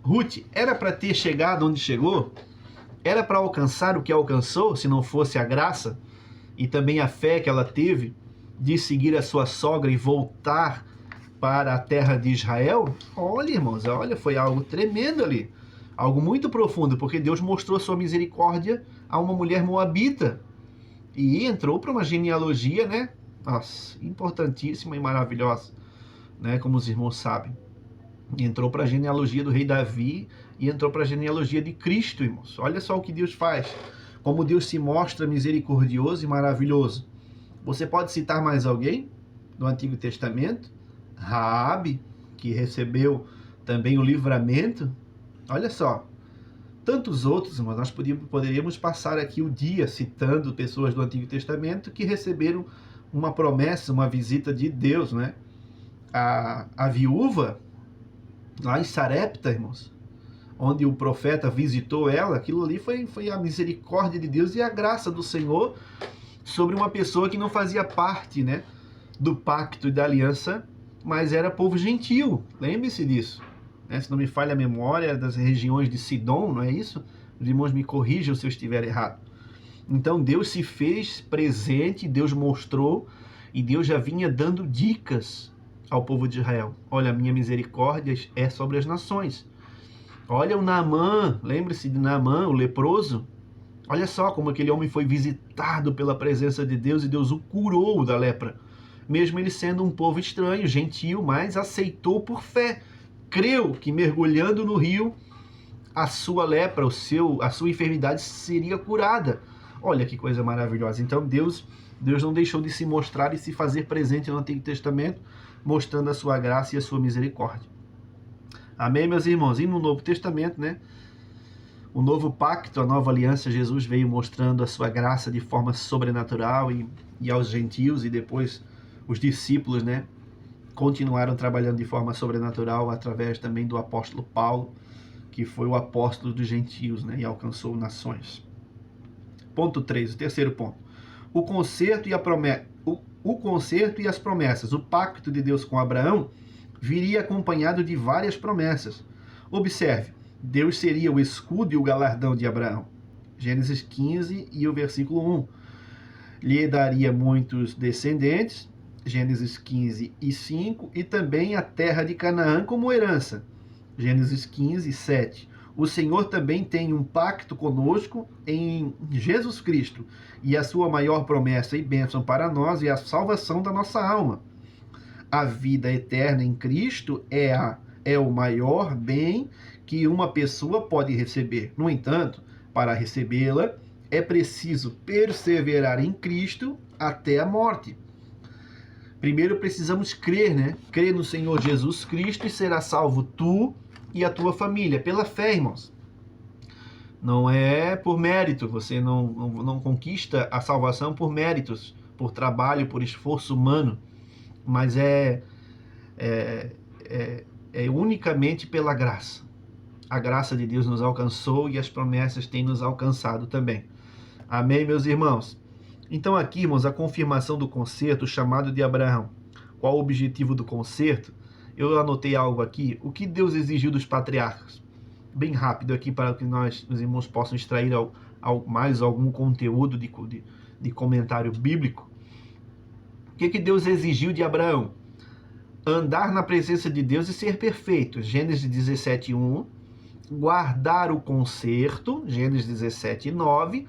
Speaker 1: Ruth era para ter chegado onde chegou? Era para alcançar o que alcançou, se não fosse a graça e também a fé que ela teve de seguir a sua sogra e voltar para a terra de Israel? Olha, irmãos, olha, foi algo tremendo ali. Algo muito profundo, porque Deus mostrou sua misericórdia a uma mulher moabita. E entrou para uma genealogia, né? Nossa, importantíssima e maravilhosa, né? Como os irmãos sabem. Entrou para a genealogia do rei Davi e entrou para a genealogia de Cristo, irmãos. Olha só o que Deus faz. Como Deus se mostra misericordioso e maravilhoso. Você pode citar mais alguém do Antigo Testamento? Raabe, que recebeu também o livramento. Olha só, tantos outros, mas nós poderíamos passar aqui o dia citando pessoas do Antigo Testamento que receberam uma promessa, uma visita de Deus, né? A viúva, lá em Sarepta, irmãos, onde o profeta visitou ela, aquilo ali foi a misericórdia de Deus e a graça do Senhor sobre uma pessoa que não fazia parte, né, do pacto e da aliança, mas era povo gentil. Lembre-se disso. Se não me falha a memória, das regiões de Sidom, não é isso? Os irmãos me corrijam se eu estiver errado. Então Deus se fez presente, Deus mostrou, e Deus já vinha dando dicas ao povo de Israel. Olha, a minha misericórdia é sobre as nações. Olha o Naamã, lembre-se de Naamã, o leproso. Olha só como aquele homem foi visitado pela presença de Deus e Deus o curou da lepra. Mesmo ele sendo um povo estranho, gentil, mas aceitou por fé. Creu que mergulhando no rio, a sua lepra, a sua enfermidade seria curada. Olha que coisa maravilhosa. Então Deus não deixou de se mostrar e se fazer presente no Antigo Testamento, mostrando a sua graça e a sua misericórdia. Amém, meus irmãos? E no Novo Testamento, né? O novo pacto, a nova aliança, Jesus veio mostrando a sua graça de forma sobrenatural e aos gentios, e depois os discípulos, né, continuaram trabalhando de forma sobrenatural através também do apóstolo Paulo, que foi o apóstolo dos gentios, né, e alcançou nações. Ponto 3, o terceiro ponto. O concerto e as promessas. O pacto de Deus com Abraão viria acompanhado de várias promessas. Observe, Deus seria o escudo e o galardão de Abraão. Gênesis 15 e o versículo 1. Lhe daria muitos descendentes, Gênesis 15 e 5, e também a terra de Canaã como herança, Gênesis 15 e 7. O Senhor também tem um pacto conosco em Jesus Cristo, e a sua maior promessa e bênção para nós é a salvação da nossa alma. A vida eterna em Cristo é o maior bem que uma pessoa pode receber. No entanto, para recebê-la, é preciso perseverar em Cristo até a morte. Primeiro precisamos crer, né? Crer no Senhor Jesus Cristo e será salvo tu e a tua família, pela fé, irmãos. Não é por mérito, você não conquista a salvação por méritos, por trabalho, por esforço humano, mas é unicamente pela graça. A graça de Deus nos alcançou e as promessas têm nos alcançado também. Amém, meus irmãos? Então aqui, irmãos, a confirmação do concerto, o chamado de Abraão. Qual o objetivo do concerto? Eu anotei algo aqui. O que Deus exigiu dos patriarcas? Bem rápido aqui para que os irmãos possam extrair mais algum conteúdo de comentário bíblico. O que Deus exigiu de Abraão? Andar na presença de Deus e ser perfeito. Gênesis 17:1. Guardar o concerto. Gênesis 17:9.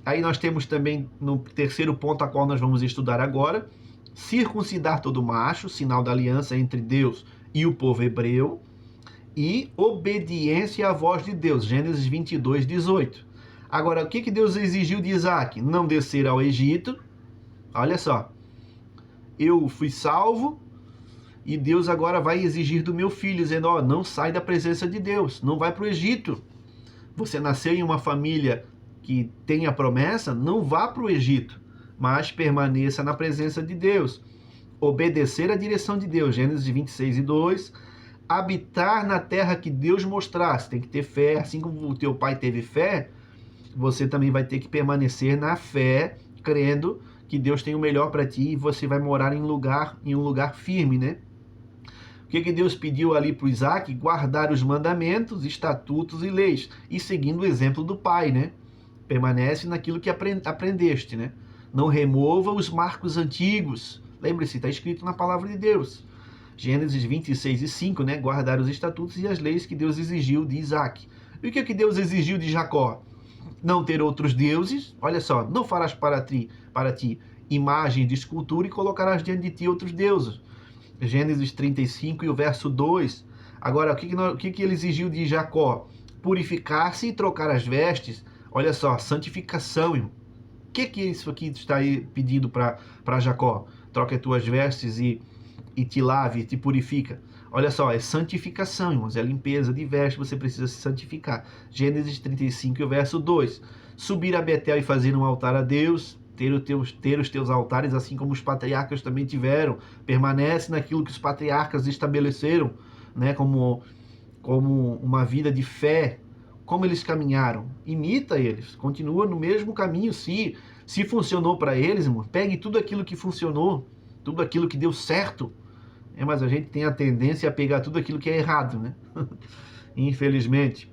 Speaker 1: Aí nós temos também, no terceiro ponto a qual nós vamos estudar agora, circuncidar todo macho, sinal da aliança entre Deus e o povo hebreu, e obediência à voz de Deus, Gênesis 22:18. Agora, o que Deus exigiu de Isaac? Não descer ao Egito. Olha só, eu fui salvo e Deus agora vai exigir do meu filho, dizendo, ó, não sai da presença de Deus, não vai para o Egito. Você nasceu em uma família que tem a promessa, não vá para o Egito, mas permaneça na presença de Deus. Obedecer à direção de Deus, Gênesis 26:2. Habitar na terra que Deus mostrasse, tem que ter fé, assim como o teu pai teve fé, você também vai ter que permanecer na fé, crendo que Deus tem o melhor para ti e você vai morar em um lugar firme, né? O que Deus pediu ali para o Isaac? Guardar os mandamentos, estatutos e leis, e seguindo o exemplo do pai, né? Permanece naquilo que aprendeste, né? Não remova os marcos antigos. Lembre-se, está escrito na palavra de Deus. Gênesis 26:5, né? Guardar os estatutos e as leis que Deus exigiu de Isaac. E o que Deus exigiu de Jacó? Não ter outros deuses. Olha só, não farás para ti imagens de escultura e colocarás diante de ti outros deuses. Gênesis 35 e o verso 2. Agora, o que ele exigiu de Jacó? Purificar-se e trocar as vestes. Olha só, santificação, irmão. O que é isso aqui está aí pedindo para Jacó? Troca as tuas vestes e te lave, te purifica. Olha só, é santificação, irmãos. É limpeza de vestes, você precisa se santificar. Gênesis 35 e o verso 2. Subir a Betel e fazer um altar a Deus. Ter os teus altares, assim como os patriarcas também tiveram. Permanece naquilo que os patriarcas estabeleceram, né? Como uma vida de fé. Como eles caminharam, imita eles, continua no mesmo caminho. Se funcionou para eles, irmão, pegue tudo aquilo que funcionou, tudo aquilo que deu certo. Mas a gente tem a tendência a pegar tudo aquilo que é errado, né? Infelizmente.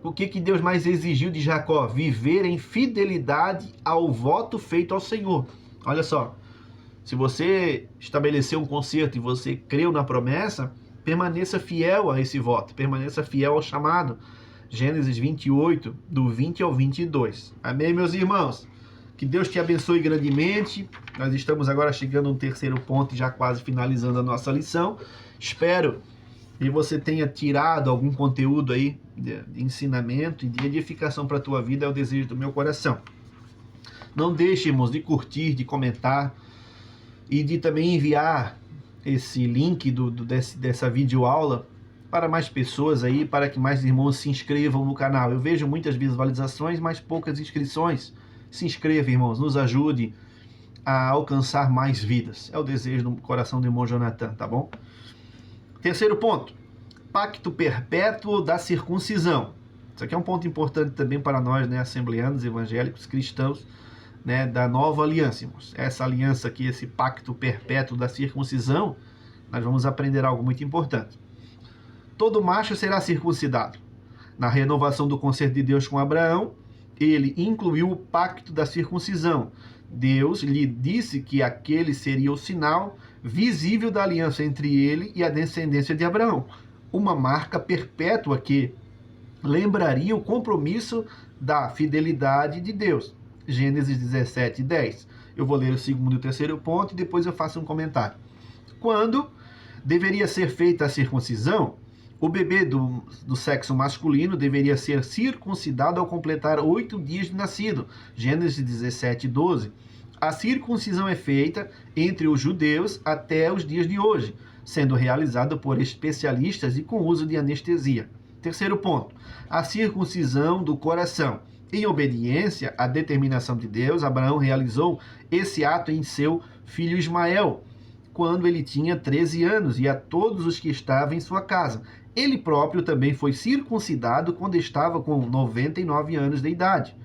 Speaker 1: O que Deus mais exigiu de Jacó? Viver em fidelidade ao voto feito ao Senhor. Olha só, se você estabeleceu um concerto e você creu na promessa, permaneça fiel a esse voto, permaneça fiel ao chamado. Gênesis 28, do 20 ao 22. Amém, meus irmãos? Que Deus te abençoe grandemente. Nós estamos agora chegando no terceiro ponto e já quase finalizando a nossa lição. Espero que você tenha tirado algum conteúdo aí de ensinamento e de edificação para a tua vida. É o desejo do meu coração. Não deixe, irmãos, de curtir, de comentar e de também enviar esse link dessa videoaula para mais pessoas aí, para que mais irmãos se inscrevam no canal. Eu vejo muitas visualizações, mas poucas inscrições. Se inscreva, irmãos, nos ajude a alcançar mais vidas. É o desejo do coração do irmão Jonathan, tá bom? Terceiro ponto, pacto perpétuo da circuncisão. Isso aqui é um ponto importante também para nós, né, assembleanos, evangélicos, cristãos, né, da nova aliança, irmãos. Essa aliança aqui, esse pacto perpétuo da circuncisão, nós vamos aprender algo muito importante. Todo macho será circuncidado. Na renovação do concerto de Deus com Abraão, ele incluiu o pacto da circuncisão. Deus lhe disse que aquele seria o sinal visível da aliança entre ele e a descendência de Abraão. Uma marca perpétua que lembraria o compromisso da fidelidade de Deus. Gênesis 17:10. Eu vou ler o segundo e o terceiro ponto e depois eu faço um comentário. Quando deveria ser feita a circuncisão? O bebê do sexo masculino deveria ser circuncidado ao completar 8 dias de nascido. Gênesis 17, 12. A circuncisão é feita entre os judeus até os dias de hoje, sendo realizada por especialistas e com uso de anestesia. Terceiro ponto, a circuncisão do coração. Em obediência à determinação de Deus, Abraão realizou esse ato em seu filho Ismael, quando ele tinha 13 anos, e a todos os que estavam em sua casa. Ele próprio também foi circuncidado quando estava com 99 anos de idade.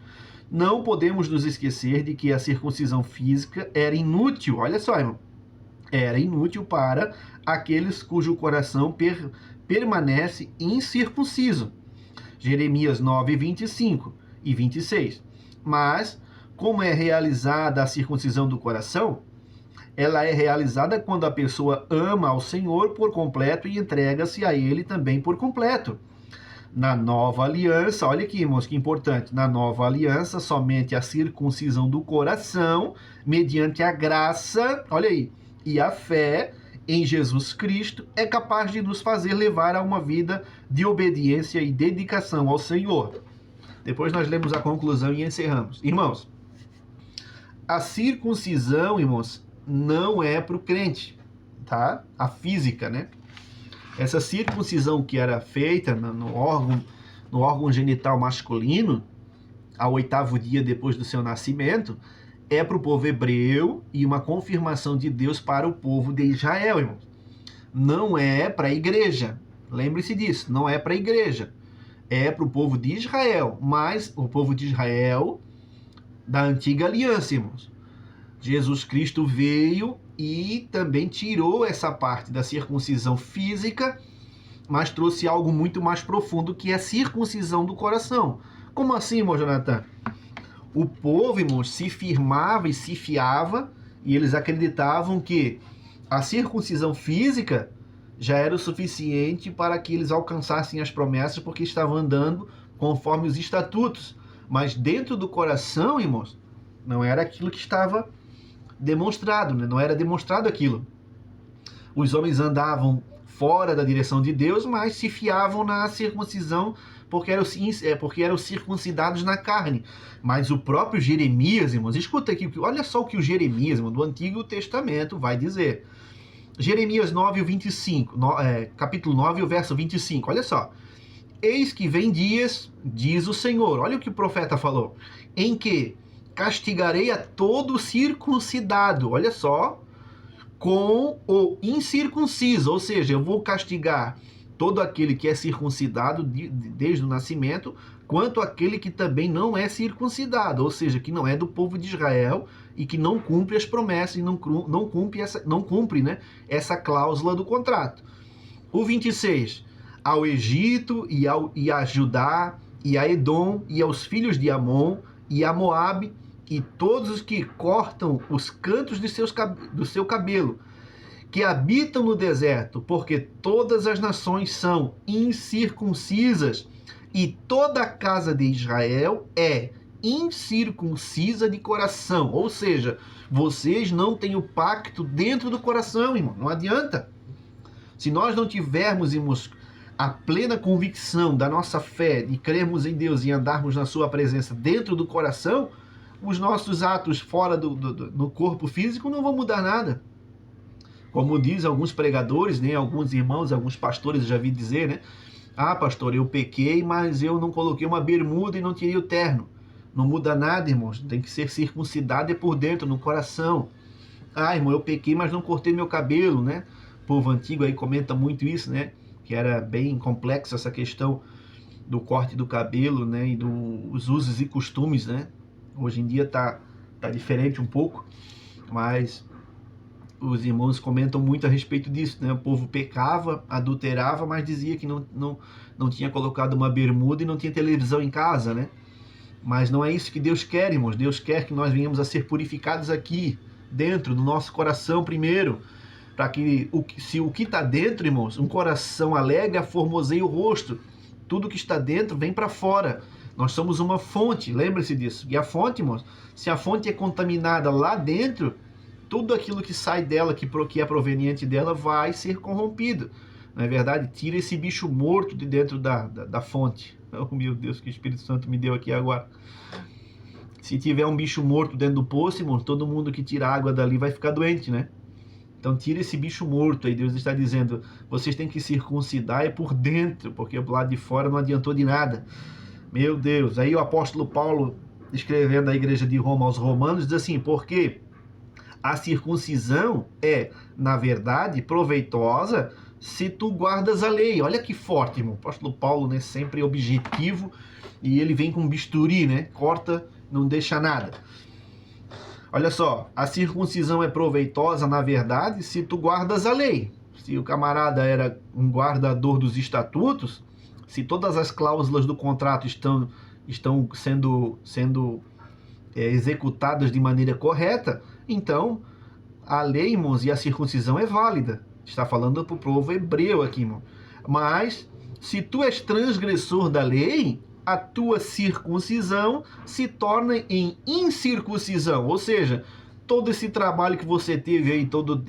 Speaker 1: Não podemos nos esquecer de que a circuncisão física era inútil. Olha só, irmão. Era inútil para aqueles cujo coração permanece incircunciso. Jeremias 9, 25 e 26. Mas, como é realizada a circuncisão do coração? Ela é realizada quando a pessoa ama ao Senhor por completo e entrega-se a Ele também por completo. Na nova aliança, olha aqui, irmãos, que importante. Na nova aliança, somente a circuncisão do coração, mediante a graça, olha aí, e a fé em Jesus Cristo, é capaz de nos fazer levar a uma vida de obediência e dedicação ao Senhor. Depois nós lemos a conclusão e encerramos. Irmãos, a circuncisão, irmãos, não é para o crente, tá? A física, né? Essa circuncisão que era feita no órgão genital masculino, ao 8º dia depois do seu nascimento, é para o povo hebreu e uma confirmação de Deus para o povo de Israel, irmãos. Não é para a igreja. Lembre-se disso, não é para a igreja. É para o povo de Israel, mas o povo de Israel da antiga aliança, irmãos. Jesus Cristo veio e também tirou essa parte da circuncisão física, mas trouxe algo muito mais profundo, que é a circuncisão do coração. Como assim, irmão Jonathan? O povo, irmãos, se firmava e se fiava, e eles acreditavam que a circuncisão física já era o suficiente para que eles alcançassem as promessas, porque estavam andando conforme os estatutos. Mas dentro do coração, irmãos, não era aquilo que estava demonstrado, né? Não era demonstrado aquilo. Os homens andavam fora da direção de Deus, mas se fiavam na circuncisão porque eram circuncidados na carne. Mas o próprio Jeremias, irmãos, escuta aqui, olha só o que o Jeremias, irmão, do Antigo Testamento vai dizer. Jeremias 9, 25, capítulo 9, o verso 25, olha só. Eis que vem dias, diz o Senhor, olha o que o profeta falou, em que castigarei a todo circuncidado, olha só, com o incircunciso, ou seja, eu vou castigar todo aquele que é circuncidado desde o nascimento, quanto aquele que também não é circuncidado, ou seja, que não é do povo de Israel e que não cumpre as promessas e não cumpre, né, essa cláusula do contrato. O 26, ao Egito e a Judá e a Edom e aos filhos de Amon e a Moabe e todos os que cortam os cantos do seu cabelo, que habitam no deserto, porque todas as nações são incircuncisas e toda a casa de Israel é incircuncisa de coração. Ou seja, vocês não têm o pacto dentro do coração, irmão. Não adianta. Se nós não tivermos, irmãos, a plena convicção da nossa fé, de crermos em Deus e andarmos na sua presença dentro do coração, os nossos atos fora do corpo físico não vão mudar nada. Como diz alguns pregadores, né, alguns irmãos, alguns pastores, eu já vi dizer, né? Ah, pastor, eu pequei, mas eu não coloquei uma bermuda e não tirei o terno. Não muda nada, irmãos. Tem que ser circuncidado por dentro, no coração. Ah, irmão, eu pequei, mas não cortei meu cabelo, né? O povo antigo aí comenta muito isso, né? Que era bem complexa essa questão do corte do cabelo, né? E dos usos e costumes, né? Hoje em dia tá diferente um pouco, mas os irmãos comentam muito a respeito disso, né? O povo pecava, adulterava, mas dizia que não tinha colocado uma bermuda e não tinha televisão em casa, né? Mas não é isso que Deus quer, irmãos. Deus quer que nós venhamos a ser purificados aqui, dentro do nosso coração primeiro, para que se o que está dentro, irmãos, um coração alegre aformoseia o rosto. Tudo que está dentro vem para fora. Nós somos uma fonte, lembre-se disso. E a fonte, irmãos, se a fonte é contaminada lá dentro, tudo aquilo que sai dela, que é proveniente dela, vai ser corrompido. Não é verdade? Tira esse bicho morto de dentro da fonte. Oh, meu Deus, que o Espírito Santo me deu aqui agora. Se tiver um bicho morto dentro do poço, irmão, todo mundo que tira água dali vai ficar doente, né? Então tira esse bicho morto aí. Deus está dizendo, vocês têm que circuncidar por dentro, porque do lado de fora não adiantou de nada. Meu Deus. Aí o apóstolo Paulo, escrevendo à igreja de Roma aos romanos, diz assim, porque a circuncisão é, na verdade, proveitosa se tu guardas a lei. Olha que forte, irmão. O apóstolo Paulo, né, sempre objetivo, e ele vem com bisturi, né? Corta, não deixa nada. Olha só, a circuncisão é proveitosa, na verdade, se tu guardas a lei. Se o camarada era um guardador dos estatutos, se todas as cláusulas do contrato estão sendo executadas de maneira correta, então a lei, irmãos, e a circuncisão é válida. Está falando para o povo hebreu aqui, irmão. Mas, se tu és transgressor da lei, a tua circuncisão se torna em incircuncisão. Ou seja, todo esse trabalho que você teve aí, todo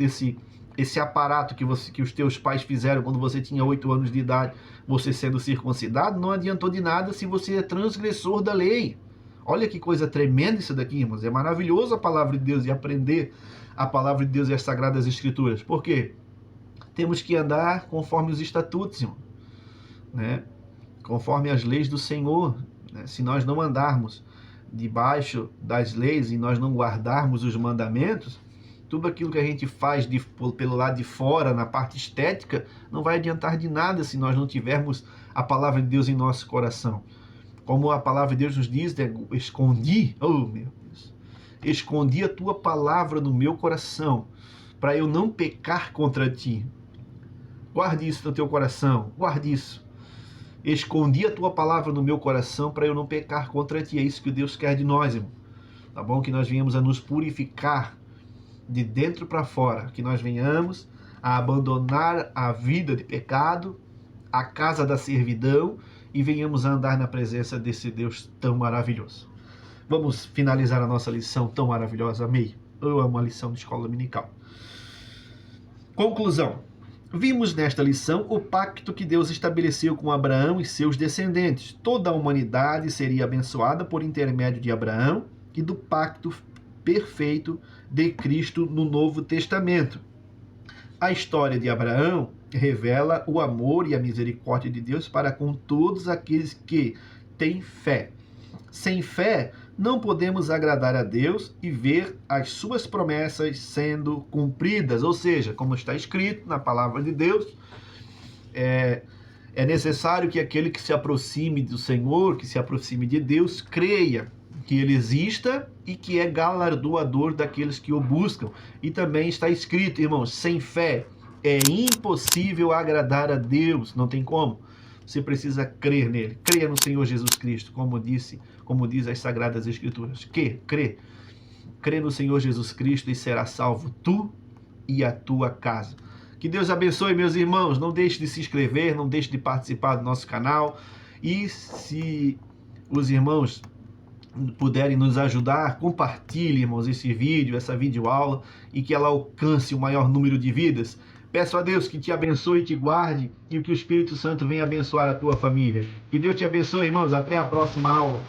Speaker 1: esse aparato que os teus pais fizeram quando você tinha 8 anos de idade, você sendo circuncidado, não adiantou de nada se você é transgressor da lei. Olha que coisa tremenda isso daqui, irmãos. É maravilhoso a palavra de Deus e aprender a palavra de Deus e as Sagradas Escrituras. Por quê? Temos que andar conforme os estatutos, irmão, né? Conforme as leis do Senhor, né? Se nós não andarmos debaixo das leis e nós não guardarmos os mandamentos, tudo aquilo que a gente faz pelo lado de fora, na parte estética, não vai adiantar de nada se nós não tivermos a palavra de Deus em nosso coração. Como a palavra de Deus nos diz, né? Escondi, oh meu Deus, escondi a tua palavra no meu coração, para eu não pecar contra ti. Guarde isso no teu coração, guarde isso. Escondi a tua palavra no meu coração para eu não pecar contra ti. É isso que Deus quer de nós, irmão. Tá bom? Que nós venhamos a nos purificar de dentro para fora. Que nós venhamos a abandonar a vida de pecado, a casa da servidão, e venhamos a andar na presença desse Deus tão maravilhoso. Vamos finalizar a nossa lição tão maravilhosa. Amei. Eu amo a lição de escola dominical. Conclusão. Vimos nesta lição o pacto que Deus estabeleceu com Abraão e seus descendentes. Toda a humanidade seria abençoada por intermédio de Abraão e do pacto perfeito de Cristo no Novo Testamento. A história de Abraão revela o amor e a misericórdia de Deus para com todos aqueles que têm fé. Sem fé, não podemos agradar a Deus e ver as suas promessas sendo cumpridas. Ou seja, como está escrito na palavra de Deus, é necessário que aquele que se aproxime do Senhor, que se aproxime de Deus, creia que Ele exista e que é galardoador daqueles que o buscam. E também está escrito, irmãos, sem fé é impossível agradar a Deus, não tem como. Você precisa crer nele. Creia no Senhor Jesus Cristo, como diz as Sagradas Escrituras. Crê no Senhor Jesus Cristo e será salvo tu e a tua casa. Que Deus abençoe, meus irmãos. Não deixe de se inscrever, não deixe de participar do nosso canal. E se os irmãos puderem nos ajudar, compartilhe, irmãos, esse vídeo, essa videoaula, e que ela alcance o maior número de vidas. Peço a Deus que te abençoe e te guarde, e que o Espírito Santo venha abençoar a tua família. Que Deus te abençoe, irmãos. Até a próxima aula.